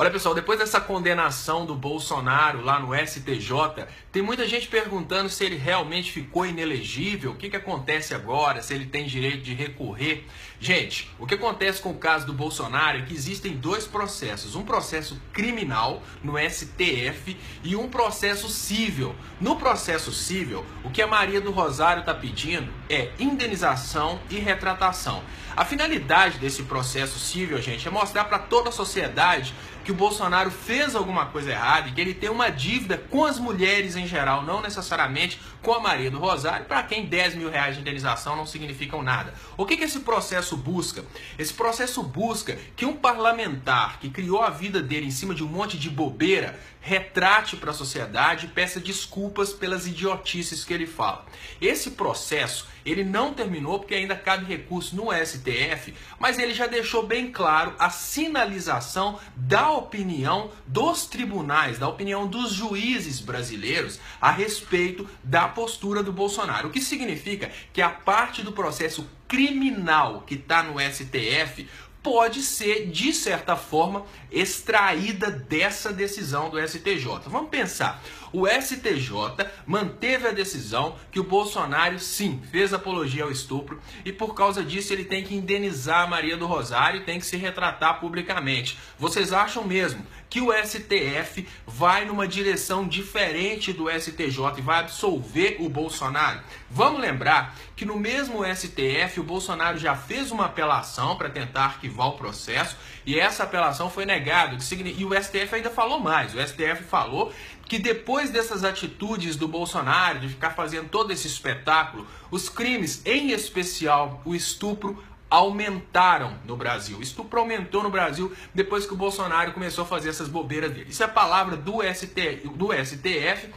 Olha pessoal, depois dessa condenação do Bolsonaro lá no STJ, tem muita gente perguntando se ele realmente ficou inelegível, o que acontece agora, se ele tem direito de recorrer. Gente, o que acontece com o caso do Bolsonaro é que existem dois processos, um processo criminal no STF e um processo civil. No processo civil, o que a Maria do Rosário está pedindo é indenização e retratação. A finalidade desse processo civil, gente, é mostrar para toda a sociedade que o Bolsonaro fez alguma coisa errada e que ele tem uma dívida com as mulheres em geral, não necessariamente com a Maria do Rosário, para quem 10 mil reais de indenização não significam nada. O que esse processo busca? Esse processo busca que um parlamentar que criou a vida dele em cima de um monte de bobeira retrate para a sociedade e peça desculpas pelas idiotices que ele fala. Esse processo, ele não terminou porque ainda cabe recurso no STF, mas ele já deixou bem claro a sinalização da opinião dos tribunais, da opinião dos juízes brasileiros a respeito da postura do Bolsonaro. O que significa que a parte do processo criminal que está no STF pode ser, de certa forma, extraída dessa decisão do STJ. Vamos pensar. O STJ manteve a decisão que o Bolsonaro, sim, fez apologia ao estupro e por causa disso ele tem que indenizar a Maria do Rosário e tem que se retratar publicamente. Vocês acham mesmo que o STF vai numa direção diferente do STJ e vai absolver o Bolsonaro? Vamos lembrar que no mesmo STF o Bolsonaro já fez uma apelação para tentar arquivar o processo e essa apelação foi negada. E o STF ainda falou mais. O STF falou que depois dessas atitudes do Bolsonaro, de ficar fazendo todo esse espetáculo, os crimes, em especial o estupro, aumentaram no Brasil. O estupro aumentou no Brasil depois que o Bolsonaro começou a fazer essas bobeiras dele. Isso é palavra do STF,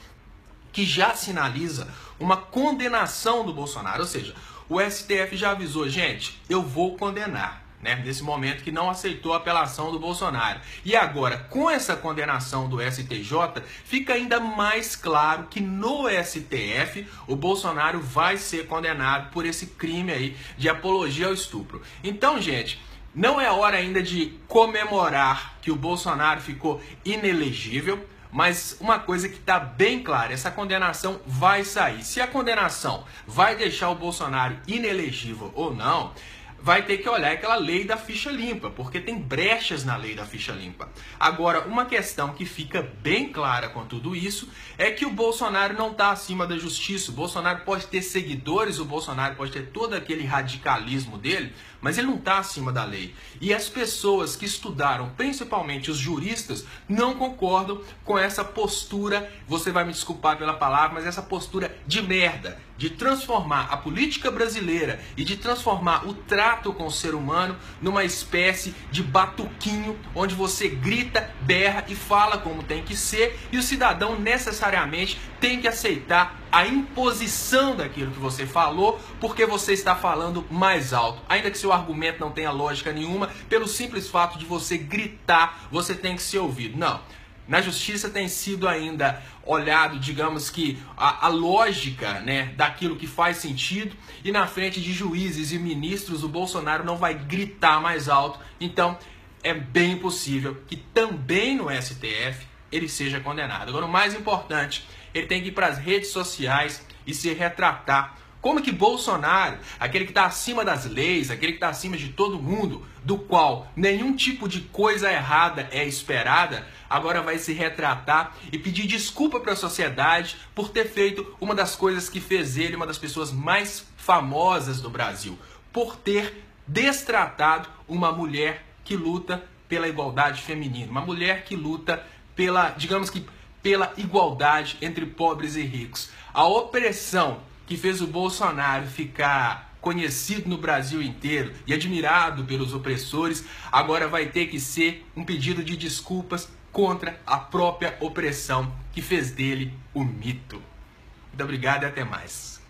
que já sinaliza uma condenação do Bolsonaro. Ou seja, o STF já avisou, gente, eu vou condenar. Nesse momento que não aceitou a apelação do Bolsonaro. E agora, com essa condenação do STJ, fica ainda mais claro que no STF o Bolsonaro vai ser condenado por esse crime aí de apologia ao estupro. Então, gente, não é hora ainda de comemorar que o Bolsonaro ficou inelegível, mas uma coisa que está bem clara, essa condenação vai sair. Se a condenação vai deixar o Bolsonaro inelegível ou não, vai ter que olhar aquela lei da ficha limpa, porque tem brechas na lei da ficha limpa. Agora, uma questão que fica bem clara com tudo isso é que o Bolsonaro não está acima da justiça. O Bolsonaro pode ter seguidores, o Bolsonaro pode ter todo aquele radicalismo dele, mas ele não está acima da lei. E as pessoas que estudaram, principalmente os juristas, não concordam com essa postura, você vai me desculpar pela palavra, mas essa postura de merda, de transformar a política brasileira e de transformar o trato com o ser humano numa espécie de batuquinho, onde você grita, berra e fala como tem que ser, e o cidadão necessariamente tem que aceitar a imposição daquilo que você falou, porque você está falando mais alto. Ainda que seu argumento não tenha lógica nenhuma, pelo simples fato de você gritar, você tem que ser ouvido. Não. Na justiça tem sido ainda olhado, digamos que, a lógica, daquilo que faz sentido, e na frente de juízes e ministros o Bolsonaro não vai gritar mais alto. Então é bem possível que também no STF ele seja condenado. Agora, o mais importante, ele tem que ir para as redes sociais e se retratar. Como que Bolsonaro, aquele que está acima das leis, aquele que está acima de todo mundo, do qual nenhum tipo de coisa errada é esperada, agora vai se retratar e pedir desculpa para a sociedade por ter feito uma das coisas que fez ele uma das pessoas mais famosas do Brasil, por ter destratado uma mulher que luta pela igualdade feminina, uma mulher que luta pela, digamos que, pela igualdade entre pobres e ricos. A opressão que fez o Bolsonaro ficar conhecido no Brasil inteiro e admirado pelos opressores, agora vai ter que ser um pedido de desculpas contra a própria opressão que fez dele o mito. Muito obrigado e até mais.